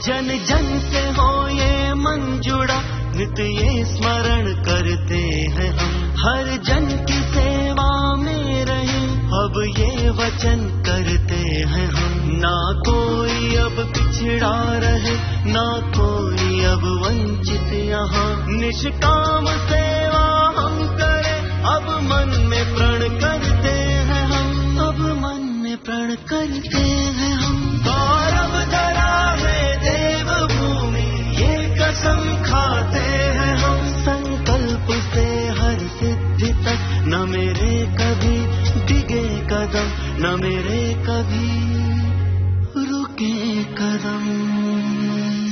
जन जन से हो ये मन जुड़ा, नित ये स्मरण करते हैं हम, हर जन की सेवा में रहे, अब ये वचन करते हैं हम। ना कोई अब पिछड़ा रहे, ना कोई अब वंचित यहाँ, निष्काम सेवा हम करें, अब मन में प्रण करते हैं हम, अब मन में प्रण करते हैं हम। गौरव धरा है देवभूमि, ये कसम खाते हैं हम, संकल्प से हर सिद्धि तक, न मेरे कभी डिगे कदम, न मेरे कभी रुके कदम।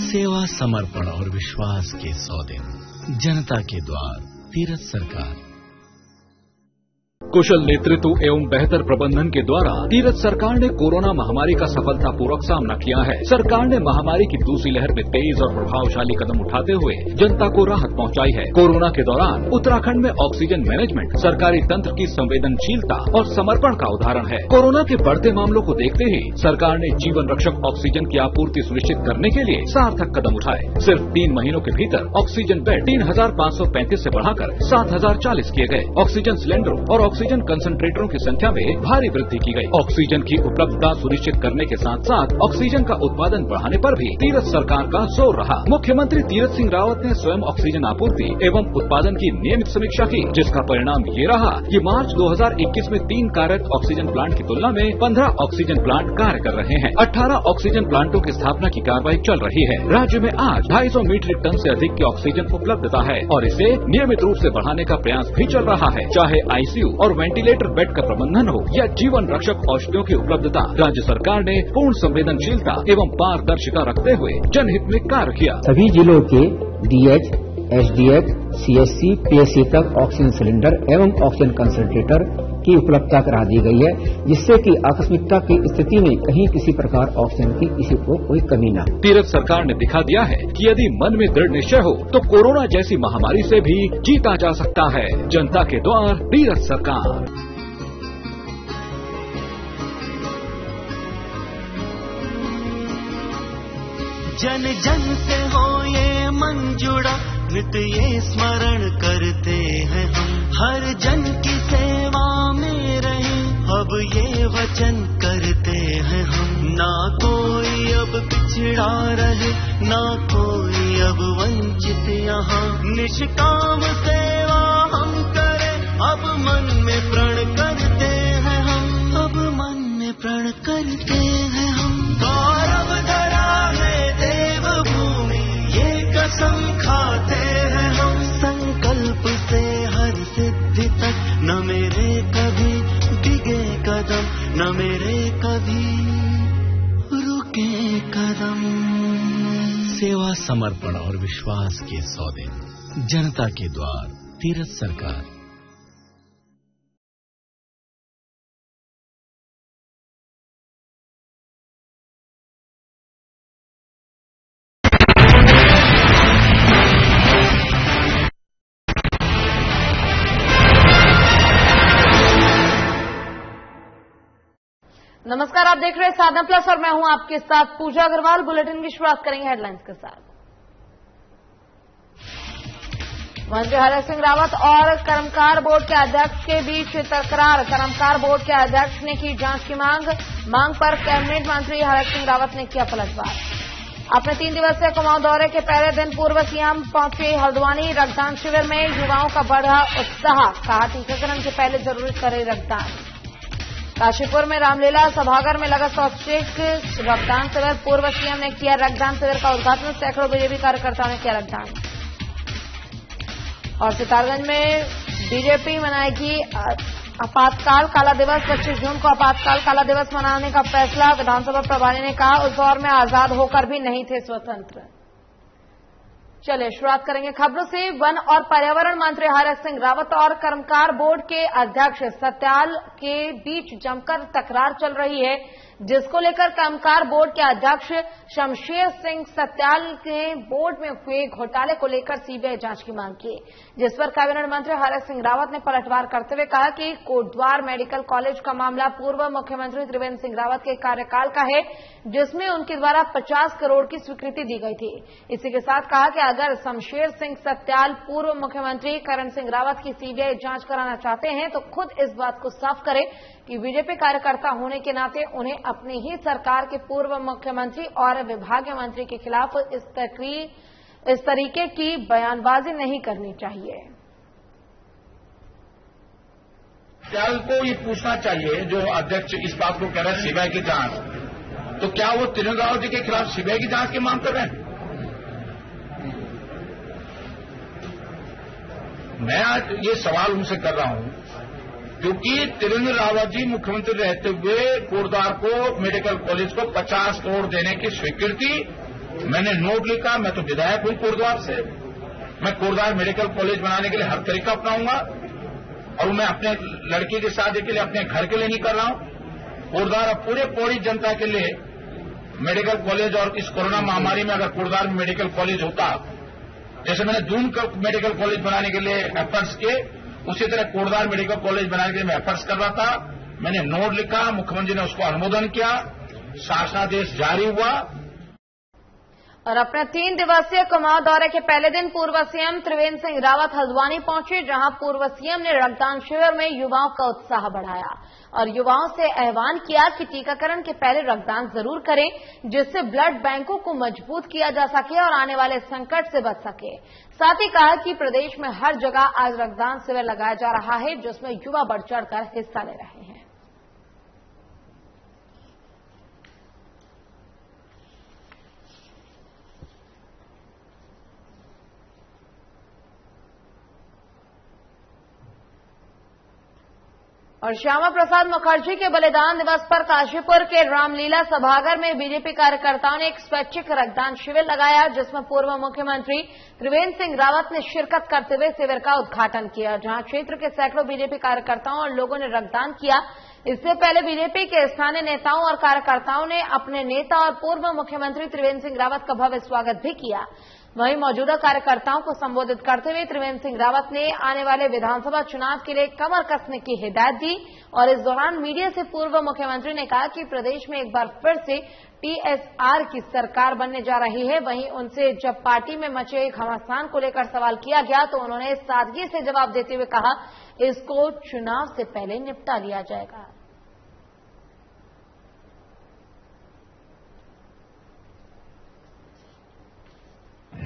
सेवा, समर्पण और विश्वास के 100 दिन, जनता के द्वार, तीरथ सरकार। कुशल नेतृत्व एवं बेहतर प्रबंधन के द्वारा तीरथ सरकार ने कोरोना महामारी का सफलतापूर्वक सामना किया है। सरकार ने महामारी की दूसरी लहर में तेज और प्रभावशाली कदम उठाते हुए जनता को राहत पहुंचाई है। कोरोना के दौरान उत्तराखंड में ऑक्सीजन मैनेजमेंट सरकारी तंत्र की संवेदनशीलता और समर्पण का उदाहरण है। कोरोना के बढ़ते मामलों को देखते ही सरकार ने जीवन रक्षक ऑक्सीजन की आपूर्ति सुनिश्चित करने के लिए सार्थक कदम उठाए। सिर्फ 3 महीनों के भीतर ऑक्सीजन बेड 3,535 से बढ़ाकर 7,040 किए गए। ऑक्सीजन सिलेंडरों और ऑक्सीजन कंसंट्रेटरों की संख्या में भारी वृद्धि की गई। ऑक्सीजन की उपलब्धता सुनिश्चित करने के साथ साथ ऑक्सीजन का उत्पादन बढ़ाने पर भी तीरथ सरकार का जोर रहा। मुख्यमंत्री तीरथ सिंह रावत ने स्वयं ऑक्सीजन आपूर्ति एवं उत्पादन की नियमित समीक्षा की, जिसका परिणाम ये रहा कि मार्च 2021 में 3 कार्यरत ऑक्सीजन प्लांट की तुलना में 15 ऑक्सीजन प्लांट कार्य कर रहे हैं। 18 ऑक्सीजन प्लांटों की स्थापना की कार्रवाई चल रही है। राज्य में आज 250 मीट्रिक टन से अधिक की ऑक्सीजन उपलब्धता है और इसे नियमित रूप से बढ़ाने का प्रयास भी चल रहा है। चाहे आईसीयू और वेंटिलेटर बेड का प्रबंधन हो या जीवन रक्षक औषधियों की उपलब्धता, राज्य सरकार ने पूर्ण संवेदनशीलता एवं पारदर्शिता रखते हुए जनहित में कार्य किया। सभी जिलों के डीएच, एसडीएच, सीएससी, पीएससी तक ऑक्सीजन सिलेंडर एवं ऑक्सीजन कंसंट्रेटर की उपलब्धता करा दी गई है, जिससे कि आकस्मिकता की स्थिति में कहीं किसी प्रकार ऑक्सीजन की किसी को कोई कमी न हो। तीरथ सरकार ने दिखा दिया है कि यदि मन में दृढ़ निश्चय हो तो कोरोना जैसी महामारी से भी जीता जा सकता है। जनता के द्वार, तीरथ सरकार। जन जन से हो ये मन जुड़ा, नित ये स्मरण करते हैं हम, हर जन की सेवा में रहे, अब ये वचन करते हैं हम। ना कोई अब पिछड़ा रहे, ना कोई अब वंचित यहाँ, निष्काम सेवा हम करें, अब मन में प्रण करते हैं हम, अब मन में प्रण करते हैं हम। गौरव धरा है देवभूमि, ये कसम खाते हैं हम, संकल्प से हर सिद्धि तक, न मेरे कभी डिगे कदम, न मेरे कभी रुके कदम। सेवा, समर्पण और विश्वास के 100 दिन, जनता के द्वार, तीरथ सरकार। नमस्कार, आप देख रहे हैं साधना प्लस और मैं हूं आपके साथ पूजा अग्रवाल। बुलेटिन की शुरुआत करेंगे हेडलाइंस के साथ। मंत्री हरक सिंह रावत और कर्मकार बोर्ड के अध्यक्ष के बीच तकरार। कर्मकार बोर्ड के अध्यक्ष ने की जांच की मांग पर कैबिनेट मंत्री हरक सिंह रावत ने किया पलटवार। अपने 3 दिवसीय कुमाऊं दौरे के पहले दिन पूर्व सीएम पहुंचे हल्द्वानी। रक्तदान शिविर में युवाओं का बढ़ा उत्साह, कहा टीकाकरण से पहले जरूर करे रक्तदान। काशीपुर में रामलीला सभागार में लगा स्वैच्छिक रक्तदान शिविर। पूर्व सीएम ने किया रक्तदान शिविर का उद्घाटन। सैकड़ों बीजेपी कार्यकर्ताओं ने किया रक्तदान। और सितारगंज में बीजेपी मनाएगी आपातकाल काला दिवस। 25 जून को आपातकाल काला दिवस मनाने का फैसला। विधानसभा प्रभारी ने कहा उस दौर में आजाद होकर भी नहीं थे स्वतंत्र। चलिए शुरुआत करेंगे खबरों से। वन और पर्यावरण मंत्री हरक सिंह रावत और कर्मकार बोर्ड के अध्यक्ष सत्याल के बीच जमकर तकरार चल रही है। जिसको लेकर कामगार बोर्ड के अध्यक्ष शमशेर सिंह सत्याल ने बोर्ड में हुए घोटाले को लेकर सीबीआई जांच की मांग की, जिस पर कैबिनेट मंत्री हरक सिंह रावत ने पलटवार करते हुए कहा कि कोटद्वार मेडिकल कॉलेज का मामला पूर्व मुख्यमंत्री त्रिवेंद्र सिंह रावत के कार्यकाल का है, जिसमें उनके द्वारा 50 करोड़ की स्वीकृति दी गई थी। इसी के साथ कहा कि अगर शमशेर सिंह सत्याल पूर्व मुख्यमंत्री करण सिंह रावत की सीबीआई जांच कराना चाहते हैं तो खुद इस बात को साफ करें कि बीजेपी कार्यकर्ता होने के नाते उन्हें अपनी ही सरकार के पूर्व मुख्यमंत्री और विभागीय मंत्री के खिलाफ इस तरीके की बयानबाजी नहीं करनी चाहिए। सत्याल को ये पूछना चाहिए, जो अध्यक्ष इस बात को कह रहे हैं सीबीआई की जांच, तो क्या वो त्रिवेंद्र रावत जी के खिलाफ सीबीआई की जांच की मांग कर रहे हैं? मैं आज ये सवाल उनसे कर रहा हूं क्योंकि त्रिवेंद्र रावत जी मुख्यमंत्री रहते हुए कोटद्वार को मेडिकल कॉलेज को 50 करोड़ देने की स्वीकृति, मैंने नोट लिखा। मैं तो विधायक हूं कोटद्वार से, मैं कोटद्वार मेडिकल कॉलेज बनाने के लिए हर तरीका अपनाऊंगा और मैं अपने लड़की की शादी के लिए, अपने घर के लिए नहीं कर रहा हूं। कोटद्वार और पूरे पौड़ी जनता के लिए मेडिकल कॉलेज, और इस कोरोना महामारी में अगर कोटद्वार में मेडिकल कॉलेज होता, जैसे मैंने दून मेडिकल कॉलेज बनाने के लिए एफर्ट्स किए, उसी तरह कोटद्वार मेडिकल कॉलेज बनाने के लिए मैं एफर्ट्स कर रहा था। मैंने नोट लिखा, मुख्यमंत्री ने उसको अनुमोदन किया, शासनादेश जारी हुआ। और अपने 3 दिवसीय कुमाऊं दौरे के पहले दिन पूर्व सीएम त्रिवेंद्र सिंह रावत हल्द्वानी पहुंचे, जहां पूर्व सीएम ने रक्तदान शिविर में युवाओं का उत्साह बढ़ाया और युवाओं से आह्वान किया कि टीकाकरण के पहले रक्तदान जरूर करें, जिससे ब्लड बैंकों को मजबूत किया जा सके और आने वाले संकट से बच सके। साथ ही कहा कि प्रदेश में हर जगह आज रक्तदान शिविर लगाया जा रहा है, जिसमें युवा बढ़ चढ़कर हिस्सा ले रहे हैं। और श्यामा प्रसाद मुखर्जी के बलिदान दिवस पर काशीपुर के रामलीला सभागार में बीजेपी कार्यकर्ताओं ने एक स्वैच्छिक रक्तदान शिविर लगाया, जिसमें पूर्व मुख्यमंत्री त्रिवेंद्र सिंह रावत ने शिरकत करते हुए शिविर का उद्घाटन किया, जहां क्षेत्र के सैकड़ों बीजेपी कार्यकर्ताओं और लोगों ने रक्तदान किया। इससे पहले बीजेपी के स्थानीय नेताओं और कार्यकर्ताओं ने अपने नेता और पूर्व मुख्यमंत्री त्रिवेंद्र सिंह रावत का भव्य स्वागत भी किया। वहीं मौजूदा कार्यकर्ताओं को संबोधित करते हुए त्रिवेंद्र सिंह रावत ने आने वाले विधानसभा चुनाव के लिए कमर कसने की हिदायत दी और इस दौरान मीडिया से पूर्व मुख्यमंत्री ने कहा कि प्रदेश में एक बार फिर से टीएसआर की सरकार बनने जा रही है। वहीं उनसे जब पार्टी में मचे घमासान को लेकर सवाल किया गया तो उन्होंने सादगी से जवाब देते हुए कहा, इसको चुनाव से पहले निपटा लिया जाएगा।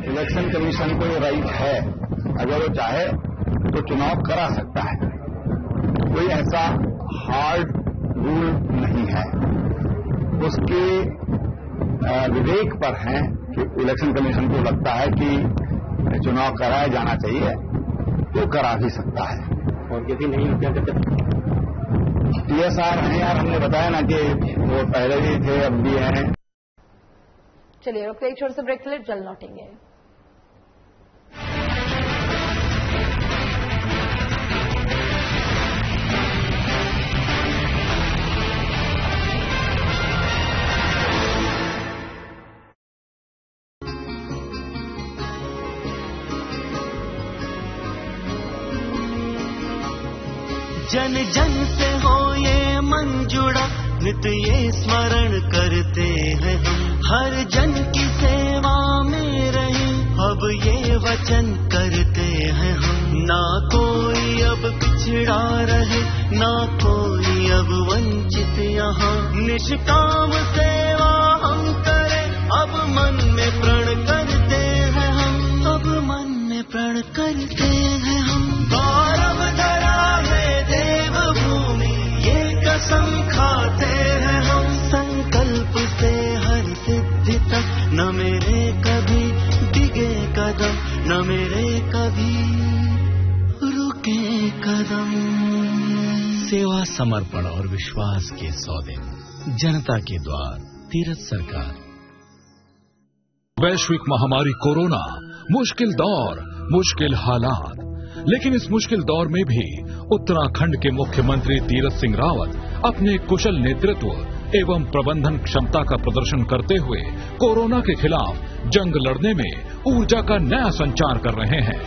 इलेक्शन कमीशन को ये राइट है, अगर वो चाहे तो चुनाव करा सकता है, कोई ऐसा हार्ड रूल नहीं है। उसके विवेक पर है कि इलेक्शन कमीशन को लगता है कि चुनाव कराया जाना चाहिए तो करा भी सकता है, और यदि नहीं हो क्या कहते टीएसआर हैं यार, हमने बताया ना कि वो पहले भी थे अब भी हैं। चलिए रुकते एक छोटे से ब्रेक के लिए जल्द लौटेंगे। जन जन से हो ये मन जुड़ा, नित ये स्मरण करते हैं हम, हर जन की सेवा में रहे अब ये वचन करते हैं हम। ना कोई अब पिछड़ा रहे, ना कोई अब वंचित यहाँ, निष्काम सेवा हम करें अब मन में प्रण करते हैं हम, अब मन में प्रण करते हैं हम। गौरव धरा है देवभूमि ये कसम खाते हैं हम, संकल्प से हर सिद्धि तक न मेरे कभी डिगे कदम, न मेरे कभी रुके कदम। सेवा, समर्पण और विश्वास के 100 दिन, जनता के द्वार, तीरथ सरकार। वैश्विक महामारी कोरोना, मुश्किल दौर, मुश्किल हालात, लेकिन इस मुश्किल दौर में भी उत्तराखंड के मुख्यमंत्री तीरथ सिंह रावत अपने कुशल नेतृत्व, एवं प्रबंधन क्षमता का प्रदर्शन करते हुए कोरोना के खिलाफ जंग लड़ने में ऊर्जा का नया संचार कर रहे हैं।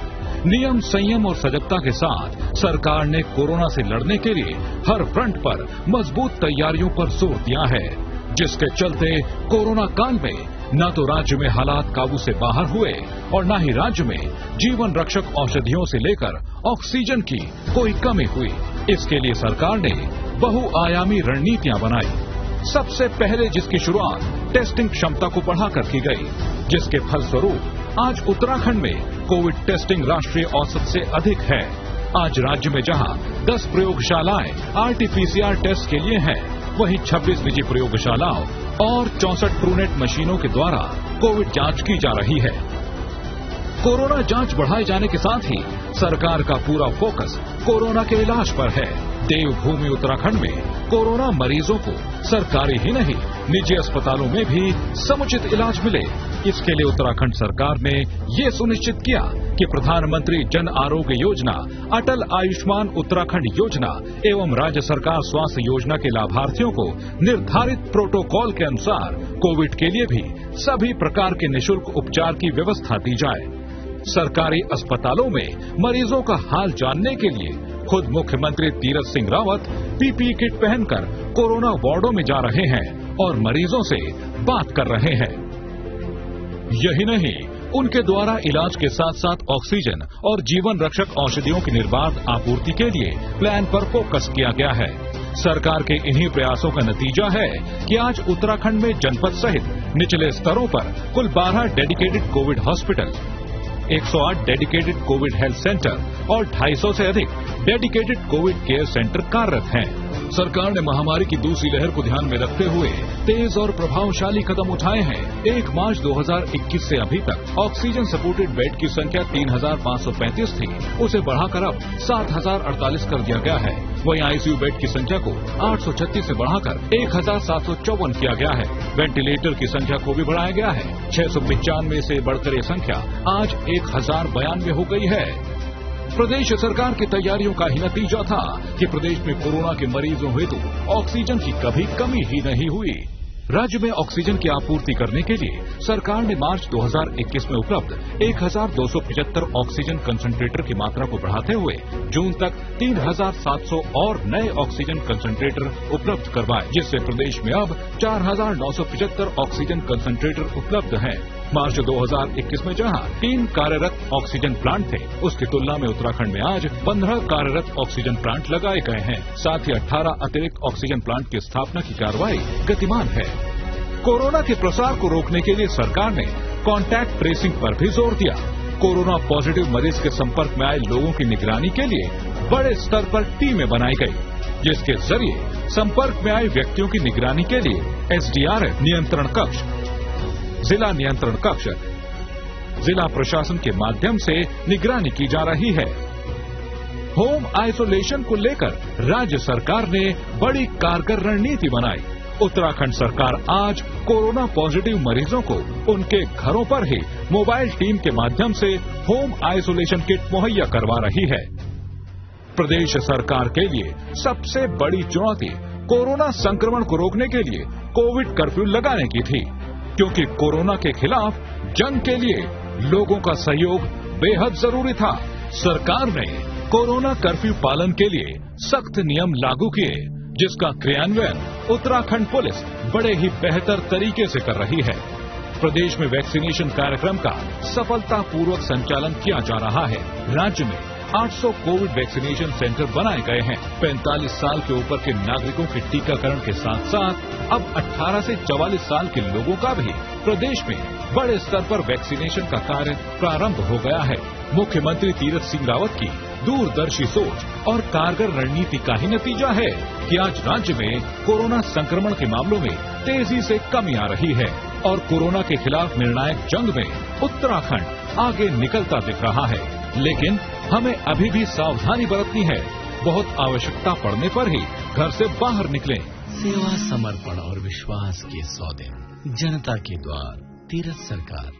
नियम, संयम और सजगता के साथ सरकार ने कोरोना से लड़ने के लिए हर फ्रंट पर मजबूत तैयारियों पर जोर दिया है, जिसके चलते कोरोना काल में न तो राज्य में हालात काबू से बाहर हुए और न ही राज्य में जीवन रक्षक औषधियों से लेकर ऑक्सीजन की कोई कमी हुई। इसके लिए सरकार ने बहुआयामी रणनीतियां बनाई। सबसे पहले जिसकी शुरुआत टेस्टिंग क्षमता को बढ़ाकर की गई, जिसके फलस्वरूप आज उत्तराखंड में कोविड टेस्टिंग राष्ट्रीय औसत से अधिक है। आज राज्य में जहां 10 प्रयोगशालाएं आरटीपीसीआर टेस्ट के लिए हैं, वहीं 26 निजी प्रयोगशालाओं और 64 ट्रूनेट मशीनों के द्वारा कोविड जांच की जा रही है। कोरोना जांच बढ़ाए जाने के साथ ही सरकार का पूरा फोकस कोरोना के इलाज पर है। देवभूमि उत्तराखंड में कोरोना मरीजों को सरकारी ही नहीं, निजी अस्पतालों में भी समुचित इलाज मिले। इसके लिए उत्तराखंड सरकार ने ये सुनिश्चित किया कि प्रधानमंत्री जन आरोग्य योजना, अटल आयुष्मान उत्तराखंड योजना एवं राज्य सरकार स्वास्थ्य योजना के लाभार्थियों को निर्धारित प्रोटोकॉल के अनुसार कोविड के लिए भी सभी प्रकार के निःशुल्क उपचार की व्यवस्था दी जाए। सरकारी अस्पतालों में मरीजों का हाल जानने के लिए खुद मुख्यमंत्री तीरथ सिंह रावत पीपीई किट पहनकर कोरोना वार्डों में जा रहे हैं और मरीजों से बात कर रहे हैं। यही नहीं, उनके द्वारा इलाज के साथ साथ ऑक्सीजन और जीवन रक्षक औषधियों की निर्बाध आपूर्ति के लिए प्लान पर फोकस किया गया है। सरकार के इन्हीं प्रयासों का नतीजा है कि आज उत्तराखंड में जनपद सहित निचले स्तरों पर कुल 12 dedicated Covid hospital, 108 dedicated Covid health centre और 250 से अधिक डेडिकेटेड कोविड केयर सेंटर कार्यरत हैं। सरकार ने महामारी की दूसरी लहर को ध्यान में रखते हुए तेज और प्रभावशाली कदम उठाए हैं। 1 मार्च 2021 से अभी तक ऑक्सीजन सपोर्टेड बेड की संख्या 3,535 थी, उसे बढ़ाकर अब 7,048 कर दिया गया है। वहीं आईसीयू बेड की संख्या को 836 से बढ़ाकर 1,754 किया गया है। वेंटिलेटर की संख्या को भी बढ़ाया गया है। 695 से बढ़कर ये संख्या आज 1,092 हो गई है। प्रदेश सरकार की तैयारियों का ही नतीजा था कि प्रदेश में कोरोना के मरीजों हेतु ऑक्सीजन की कभी कमी ही नहीं हुई। राज्य में ऑक्सीजन की आपूर्ति करने के लिए सरकार ने मार्च 2021 में उपलब्ध 1,275 ऑक्सीजन कंसंट्रेटर की मात्रा को बढ़ाते हुए जून तक 3,700 और नए ऑक्सीजन कंसंट्रेटर उपलब्ध करवाए, जिससे प्रदेश में अब 4,975 ऑक्सीजन कंसंट्रेटर उपलब्ध हैं। मार्च 2021 में जहां 3 कार्यरत ऑक्सीजन प्लांट थे, उसकी तुलना में उत्तराखंड में आज 15 कार्यरत ऑक्सीजन प्लांट लगाए गए हैं। साथ ही 18 अतिरिक्त ऑक्सीजन प्लांट की स्थापना की कार्रवाई गतिमान है। कोरोना के प्रसार को रोकने के लिए सरकार ने कॉन्टैक्ट ट्रेसिंग पर भी जोर दिया। कोरोना पॉजिटिव मरीज के संपर्क में आए लोगों की निगरानी के लिए बड़े स्तर पर टीमें बनाई गई, जिसके जरिए संपर्क में आए व्यक्तियों की निगरानी के लिए एसडीआरएफ नियंत्रण कक्ष, जिला नियंत्रण कक्ष, जिला प्रशासन के माध्यम से निगरानी की जा रही है। होम आइसोलेशन को लेकर राज्य सरकार ने बड़ी कारगर रणनीति बनाई। उत्तराखंड सरकार आज कोरोना पॉजिटिव मरीजों को उनके घरों पर ही मोबाइल टीम के माध्यम से होम आइसोलेशन किट मुहैया करवा रही है। प्रदेश सरकार के लिए सबसे बड़ी चुनौती कोरोना संक्रमण को रोकने के लिए कोविड कर्फ्यू लगाने की थी, क्योंकि कोरोना के खिलाफ जंग के लिए लोगों का सहयोग बेहद जरूरी था। सरकार ने कोरोना कर्फ्यू पालन के लिए सख्त नियम लागू किए, जिसका क्रियान्वयन उत्तराखंड पुलिस बड़े ही बेहतर तरीके से कर रही है। प्रदेश में वैक्सीनेशन कार्यक्रम का सफलतापूर्वक संचालन किया जा रहा है। राज्य में 800 कोविड वैक्सीनेशन सेंटर बनाए गए हैं। 45 साल के ऊपर के नागरिकों के टीकाकरण के साथ साथ अब 18 से 44 साल के लोगों का भी प्रदेश में बड़े स्तर पर वैक्सीनेशन का कार्य प्रारंभ हो गया है। मुख्यमंत्री तीरथ सिंह रावत की दूरदर्शी सोच और कारगर रणनीति का ही नतीजा है कि आज राज्य में कोरोना संक्रमण के मामलों में तेजी से कमी आ रही है और कोरोना के खिलाफ निर्णायक जंग में उत्तराखंड आगे निकलता दिख रहा है। लेकिन हमें अभी भी सावधानी बरतनी है। बहुत आवश्यकता पड़ने पर ही घर से बाहर निकलें। सेवा, समर्पण और विश्वास के 100 दिन, जनता के द्वार, तीरथ सरकार।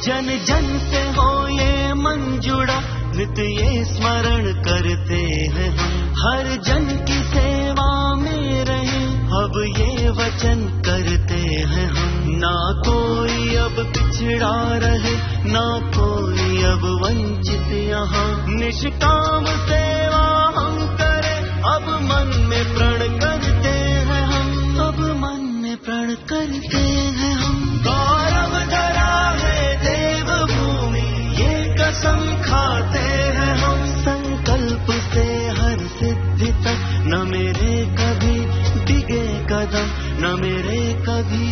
जन जन से हो ये मन जुड़ा, नित्य ये स्मरण करते हैं हम, हर जन की सेवा में रहे अब ये वचन करते हैं हम। ना कोई अब पिछड़ा रहे, ना कोई अब वंचित यहाँ, निष्काम सेवा हम करें अब मन में प्रण करते हैं हम, अब मन में प्रण करते हैं हम। गौरव धरा है देवभूमि ये कसम खाते हैं हम, संकल्प से हर सिद्धि तक न मेरे कभी डिगे कदम, न मेरे कभी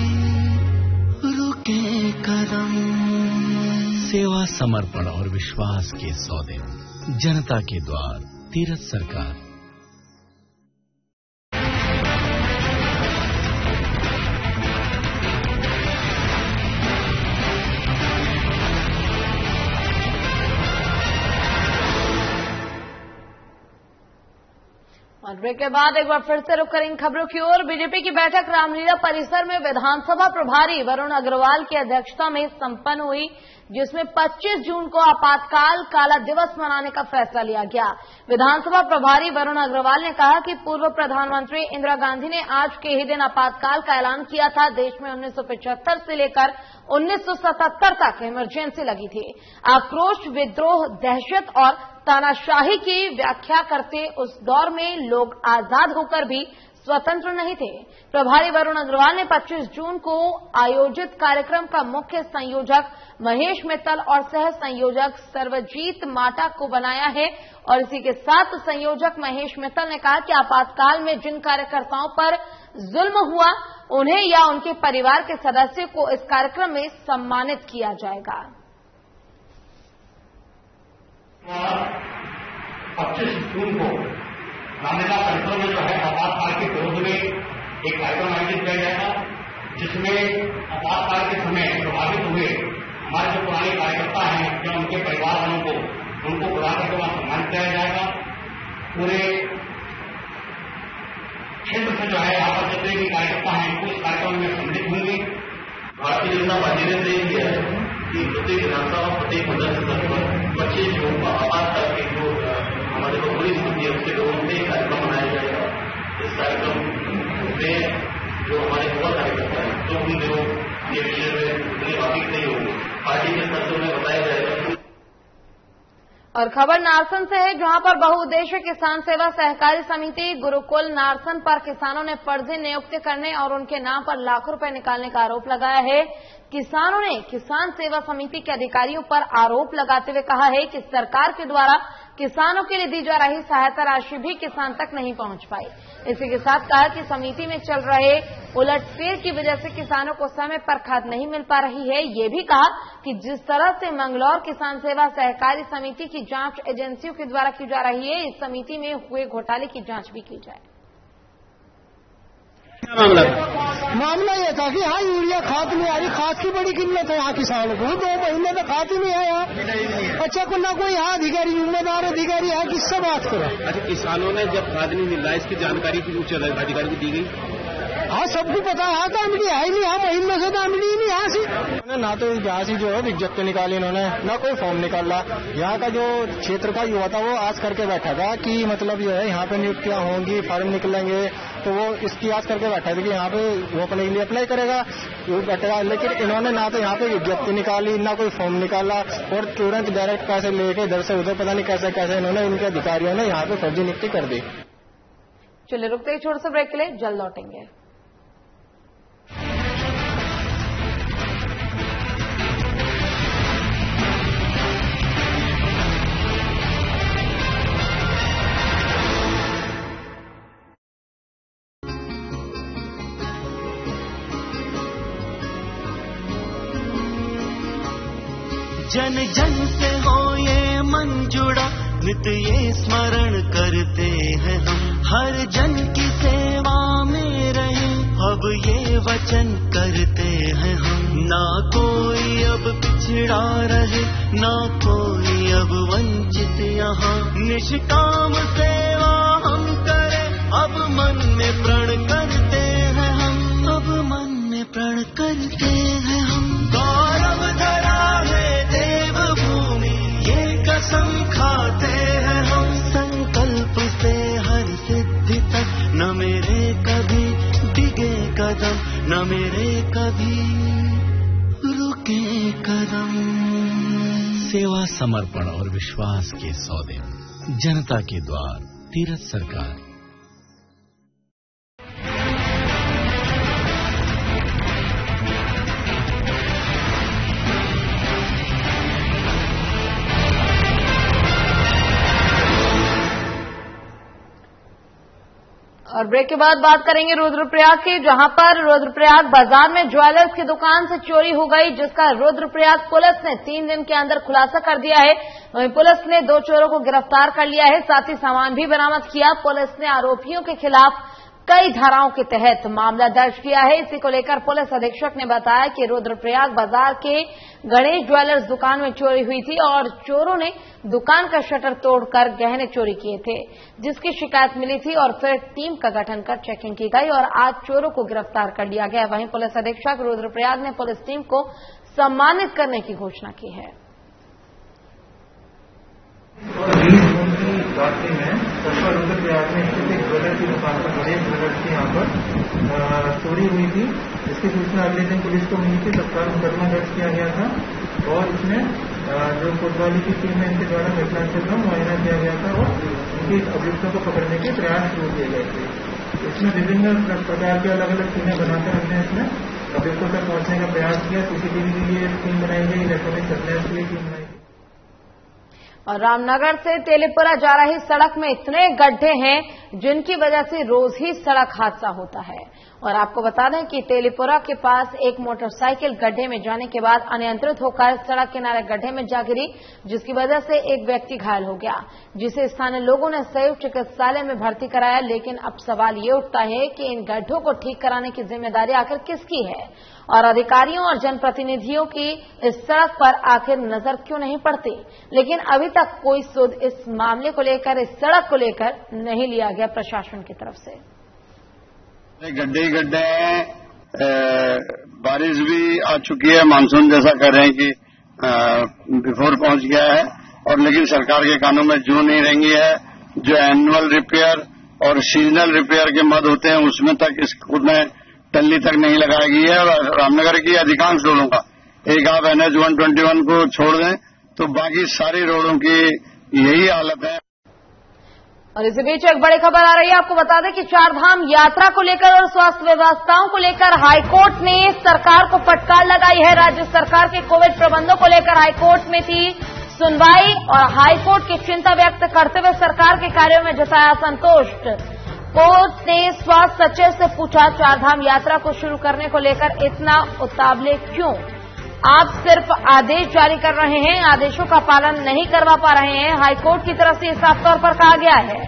रुके कदम। सेवा, समर्पण और विश्वास के 100 दिन, जनता के द्वार, तीरथ सरकार। और ब्रेक के बाद एक बार फिर से रुक करेंगे खबरों की ओर। बीजेपी की बैठक रामलीला परिसर में विधानसभा प्रभारी वरुण अग्रवाल की अध्यक्षता में संपन्न हुई, जिसमें 25 जून को आपातकाल काला दिवस मनाने का फैसला लिया गया। विधानसभा प्रभारी वरुण अग्रवाल ने कहा कि पूर्व प्रधानमंत्री इंदिरा गांधी ने आज के ही दिन आपातकाल का ऐलान किया था। देश में 1975 से लेकर 1977 तक इमरजेंसी लगी थी। आक्रोश, विद्रोह, दहशत और तानाशाही की व्याख्या करते उस दौर में लोग आजाद होकर भी स्वतंत्र नहीं थे। प्रभारी वरुण अग्रवाल ने 25 जून को आयोजित कार्यक्रम का मुख्य संयोजक महेश मित्तल और सह संयोजक सर्वजीत माटा को बनाया है। और इसी के साथ संयोजक महेश मित्तल ने कहा कि आपातकाल में जिन कार्यकर्ताओं पर जुल्म हुआ उन्हें या उनके परिवार के सदस्य को इस कार्यक्रम में सम्मानित किया जाएगा। 25 जून को रामलीला परिसर में जो है आपातकाल के विरोध में एक कार्यक्रम आयोजित किया गया था, जिसमें आपातकाल के समय प्रभावित हुए हमारे जो पुराने कार्यकर्ता हैं या उनके परिवार वालों को उनको बुला करके वहां सम्मानित किया जाएगा। पूरे क्षेत्र से जो है यहाँ पर जितने भी कार्यकर्ता हैं उनको इस कार्यक्रम में सम्मिलित होंगे। भारतीय जनता पार्टी ने तय किया है कि प्रत्येक विधानसभा प्रत्येक मंडल स्तर पर 25 जून को आपातकाल के जो हमारे जो पुलिस स्थिति है उसके लोगों से कार्यक्रम मनाया जाएगा। इस कार्यक्रम में जो हमारे युवा कार्यकर्ता हैं तो उन दिनों ये विषय में उन्हें वाकिफ नहीं होंगे, पार्टी के स्तर से उन्हें बताया जाएगा। और खबर नारसन से है, जहां पर बहुउद्देश्य किसान सेवा सहकारी समिति गुरुकुल नारसन पर किसानों ने फर्जी नियुक्ति करने और उनके नाम पर लाखों रुपए निकालने का आरोप लगाया है। किसानों ने किसान सेवा समिति के अधिकारियों पर आरोप लगाते हुए कहा है कि सरकार के द्वारा किसानों के लिए दी जा रही सहायता राशि भी किसान तक नहीं पहुंच पाई। इसी के साथ कहा कि समिति में चल रहे उलटफेर की वजह से किसानों को समय पर खाद नहीं मिल पा रही है। ये भी कहा कि जिस तरह से मंगलौर किसान सेवा सहकारी समिति की जांच एजेंसियों के द्वारा की जा रही है, इस समिति में हुए घोटाले की जांच भी की जाए। मामला ये था कि यहाँ यूरिया खाद नहीं आ रही, खाद की बड़ी किल्लत है यहाँ किसानों को। 2 महीने में खाद ही नहीं है यहाँ। अच्छा को ना कोई यहाँ अधिकारी जिम्मेदार अधिकारी है, किससे बात करो। अच्छा, किसानों ने जब खाद नहीं मिल रहा है इसकी जानकारी भी उच्च अधिकारी को दी गई। हाँ, सबको पता है, दामड़ी है ही नहीं यहाँ, महीनों से दामड़ी ही नहीं यहाँ से। ना तो यहाँ से जो है विज्ञप्ति तो निकाली इन्होंने, ना कोई फॉर्म निकाला। यहाँ का जो क्षेत्र का युवा था वो आज करके बैठा था कि मतलब जो है यहाँ पे नियुक्तियाँ होंगी, फॉर्म निकलेंगे, तो वो इसकी आज करके बैठा था कि यहाँ पे वो अपने के लिए अप्लाई करेगा, वो बैठेगा। लेकिन इन्होंने ना तो यहाँ पे विज्ञप्ति निकाली, ना कोई फॉर्म निकाला, और तुरंत डायरेक्ट पैसे लेके इधर से उधर पता नहीं कैसे कैसे इन्होंने इनके अधिकारियों ने यहाँ पे फर्जी नियुक्ति कर दी। चलिए रुकते ही छोटे से ब्रेक के लिए, जल्द लौटेंगे। जन जन से हो ये मन जुड़ा, नित्य ये स्मरण करते हैं हम, हर जन की सेवा में रहे अब ये वचन करते हैं हम। ना कोई अब पिछड़ा रहे, ना कोई अब वंचित यहाँ, निष्काम सेवा हम करें अब मन में प्रण करते हैं हम, अब मन में प्रण करते हैं हम। गौरव धरा है देवभूमि ये कसम खा न मेरे कभी डिगे कदम, न मेरे कभी रुके कदम। सेवा, समर्पण और विश्वास के 100 दिन, जनता के द्वार, तीरथ सरकार। और ब्रेक के बाद बात करेंगे रुद्रप्रयाग की, जहां पर रुद्रप्रयाग बाजार में ज्वेलर्स की दुकान से चोरी हो गई, जिसका रुद्रप्रयाग पुलिस ने 3 दिन के अंदर खुलासा कर दिया है। वहीं पुलिस ने 2 चोरों को गिरफ्तार कर लिया है, साथ ही सामान भी बरामद किया। पुलिस ने आरोपियों के खिलाफ कई धाराओं के तहत मामला दर्ज किया है। इसी को लेकर पुलिस अधीक्षक ने बताया कि रुद्रप्रयाग बाजार के गणेश ज्वेलर्स दुकान में चोरी हुई थी और चोरों ने दुकान का शटर तोड़कर गहने चोरी किए थे, जिसकी शिकायत मिली थी और फिर टीम का गठन कर चेकिंग की गई और आज चोरों को गिरफ्तार कर लिया गया। वहीं पुलिस अधीक्षक रुद्रप्रयाग ने पुलिस टीम को सम्मानित करने की घोषणा की है। रुद्रप्रयाग में स्थित एक ज्वेलर की दुकान पर गणेश ज्वेलर्स की यहाँ पर चोरी हुई थी। इसकी सूचना अगले दिन पुलिस को मिली थी, तत्काल मुकदमा दर्ज किया गया था और इसमें जो कोतवाली की टीम है इनके द्वारा घटनास्थल का मुआयना किया गया था और इनके अभियुक्तों को पकड़ने के प्रयास शुरू किए गए थे। इसमें विभिन्न प्रकार के अलग अलग टीमें बनाकर हमने इसमें अभियुक्तों तक पहुंचने का प्रयास किया। सीसीटीवी के लिए टीम बनाई गई, इलेक्ट्रॉनिक सर्वेलेंस के लिए टीम बनाई गई। और रामनगर से तेलीपुरा जा रही सड़क में इतने गड्ढे हैं जिनकी वजह से रोज ही सड़क हादसा होता है। और आपको बता दें कि तेलीपुरा के पास एक मोटरसाइकिल गड्ढे में जाने के बाद अनियंत्रित होकर सड़क किनारे गड्ढे में जा गिरी, जिसकी वजह से एक व्यक्ति घायल हो गया, जिसे स्थानीय लोगों ने संयुक्त चिकित्सालय में भर्ती कराया। लेकिन अब सवाल ये उठता है कि इन गड्ढों को ठीक कराने की जिम्मेदारी आखिर किसकी है और अधिकारियों और जनप्रतिनिधियों की इस सड़क पर आखिर नजर क्यों नहीं पड़ती। लेकिन अभी तक कोई सुध इस मामले को लेकर, इस सड़क को लेकर नहीं लिया गया प्रशासन की तरफ से। गड्ढे ही गड्ढे हैं, बारिश भी आ चुकी है, मानसून जैसा कह रहे हैं कि बिफोर पहुंच गया है और लेकिन सरकार के कानों में जू नहीं रहेंगी है। जो एनुअल रिपेयर और सीजनल रिपेयर के मद होते हैं उसमें तक उसमें टल्ली तक नहीं लगाई गई है। और रामनगर की अधिकांश रोडों का एक आप NH 121 को छोड़ दें तो बाकी सारी रोडों की यही हालत है। और इसी बीच एक बड़ी खबर आ रही है, आपको बता दें कि चारधाम यात्रा को लेकर और स्वास्थ्य व्यवस्थाओं को लेकर हाईकोर्ट ने सरकार को फटकार लगाई है। राज्य सरकार के कोविड प्रबंधों को लेकर हाईकोर्ट में थी सुनवाई और हाईकोर्ट की चिंता व्यक्त करते हुए सरकार के कार्यों में जताया असंतोष। कोर्ट ने स्वास्थ्य सचिव से पूछा, चारधाम यात्रा को शुरू करने को लेकर इतना उतावले क्यों? आप सिर्फ आदेश जारी कर रहे हैं, आदेशों का पालन नहीं करवा पा रहे हैं। हाईकोर्ट की तरफ से साफ तौर पर कहा गया है।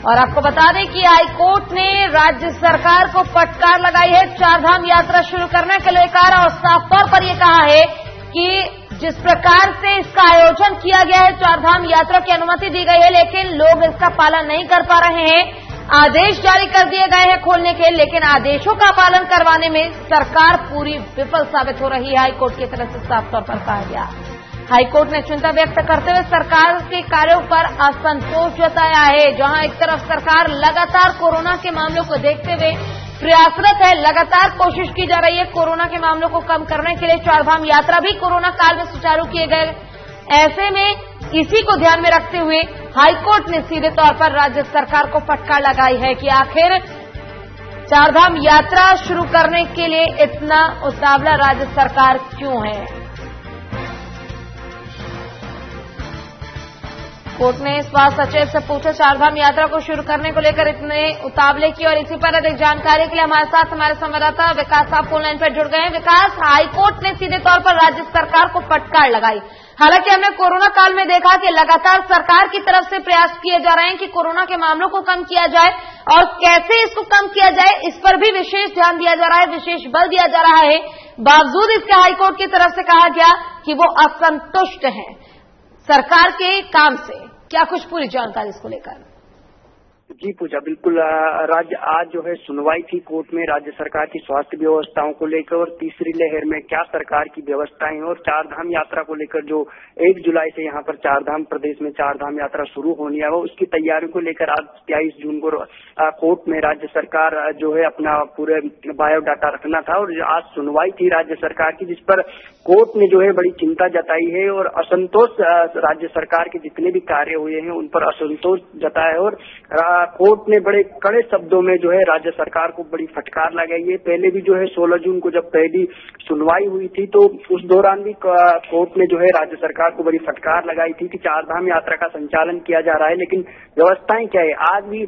और आपको बता दें कि हाईकोर्ट ने राज्य सरकार को फटकार लगाई है चारधाम यात्रा शुरू करने के लेकर और साफ तौर पर यह कहा है कि जिस प्रकार से इसका आयोजन किया गया है, चारधाम यात्रा की अनुमति दी गई है, लेकिन लोग इसका पालन नहीं कर पा रहे हैं। आदेश जारी कर दिए गए हैं खोलने के, लेकिन आदेशों का पालन करवाने में सरकार पूरी विफल साबित हो रही है। हाईकोर्ट की तरफ से साफ तौर पर कहा गया। हाईकोर्ट ने चिंता व्यक्त करते हुए सरकार के कार्यों पर असंतोष जताया है। जहां एक तरफ सरकार लगातार कोरोना के मामलों को देखते हुए प्रयासरत है, लगातार कोशिश की जा रही है कोरोना के मामलों को कम करने के लिए। चारधाम यात्रा भी कोरोना काल में सुचारू किए गए। ऐसे में इसी को ध्यान में रखते हुए हाईकोर्ट ने सीधे तौर पर राज्य सरकार को फटकार लगाई है कि आखिर चारधाम यात्रा शुरू करने के लिए इतना उतावला राज्य सरकार क्यों है। कोर्ट ने स्वास्थ्य सचिव से पूछा, चारधाम यात्रा को शुरू करने को लेकर इतने उतावले की। और इसी पर अधिक जानकारी के लिए हमारे साथ हमारे संवाददाता विकास साहब फोन लाइन पर जुड़ गए हैं। विकास, हाईकोर्ट ने सीधे तौर पर राज्य सरकार को फटकार लगाई। हालांकि हमने कोरोना काल में देखा कि लगातार सरकार की तरफ से प्रयास किए जा रहे हैं कि कोरोना के मामलों को कम किया जाए और कैसे इसको कम किया जाए इस पर भी विशेष ध्यान दिया जा रहा है, विशेष बल दिया जा रहा है। बावजूद इसके हाईकोर्ट की तरफ से कहा गया कि वो असंतुष्ट हैं सरकार के काम से। क्या कुछ पूरी जानकारी इसको लेकर? जी पूजा, बिल्कुल। राज्य आज जो है सुनवाई थी कोर्ट में राज्य सरकार की स्वास्थ्य व्यवस्थाओं को लेकर और तीसरी लहर में क्या सरकार की व्यवस्थाएं और चारधाम यात्रा को लेकर जो 1 जुलाई से यहाँ पर चारधाम प्रदेश में चारधाम यात्रा शुरू होनी है, वो उसकी तैयारियों को लेकर आज 23 जून को कोर्ट में राज्य सरकार जो है अपना पूरे बायोडाटा रखना था और आज सुनवाई थी राज्य सरकार की, जिस पर कोर्ट ने जो है बड़ी चिंता जताई है और असंतोष राज्य सरकार के जितने भी कार्य हुए हैं उन पर असंतोष जताया है और कोर्ट ने बड़े कड़े शब्दों में जो है राज्य सरकार को बड़ी फटकार लगाई है। पहले भी जो है 16 जून को जब पहली सुनवाई हुई थी तो उस दौरान भी कोर्ट ने जो है राज्य सरकार को बड़ी फटकार लगाई थी कि चारधाम यात्रा का संचालन किया जा रहा है, लेकिन व्यवस्थाएं क्या है। आज भी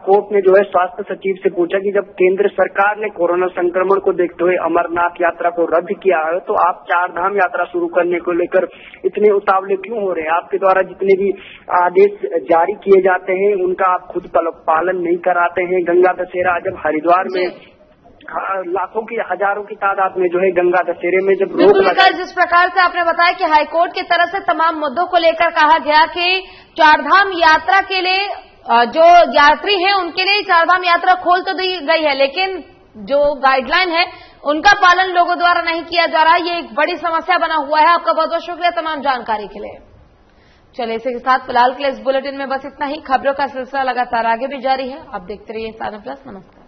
कोर्ट ने जो है स्वास्थ्य सचिव से पूछा कि जब केंद्र सरकार ने कोरोना संक्रमण को देखते हुए अमरनाथ यात्रा को रद्द किया है तो आप चारधाम यात्रा शुरू करने को लेकर इतने उतावले क्यों हो रहे हैं? आपके द्वारा जितने भी आदेश जारी किए जाते हैं उनका आप खुद पालन नहीं कराते हैं। गंगा दशहरा जब हरिद्वार में लाखों की हजारों की तादाद में जो है गंगा दशहरे में जब रोक लगा, जिस प्रकार से आपने बताया कि हाईकोर्ट की तरफ से तमाम मुद्दों को लेकर कहा गया कि चारधाम यात्रा के लिए जो यात्री हैं उनके लिए चारधाम यात्रा खोल तो दी गई है, लेकिन जो गाइडलाइन है उनका पालन लोगों द्वारा नहीं किया जा रहा। ये एक बड़ी समस्या बना हुआ है। आपका बहुत बहुत शुक्रिया तमाम जानकारी के लिए। चलिए, इसी के साथ फिलहाल के लिए इस बुलेटिन में बस इतना ही। खबरों का सिलसिला लगातार आगे भी जारी है। आप देखते रहिए साधना प्लस। नमस्कार।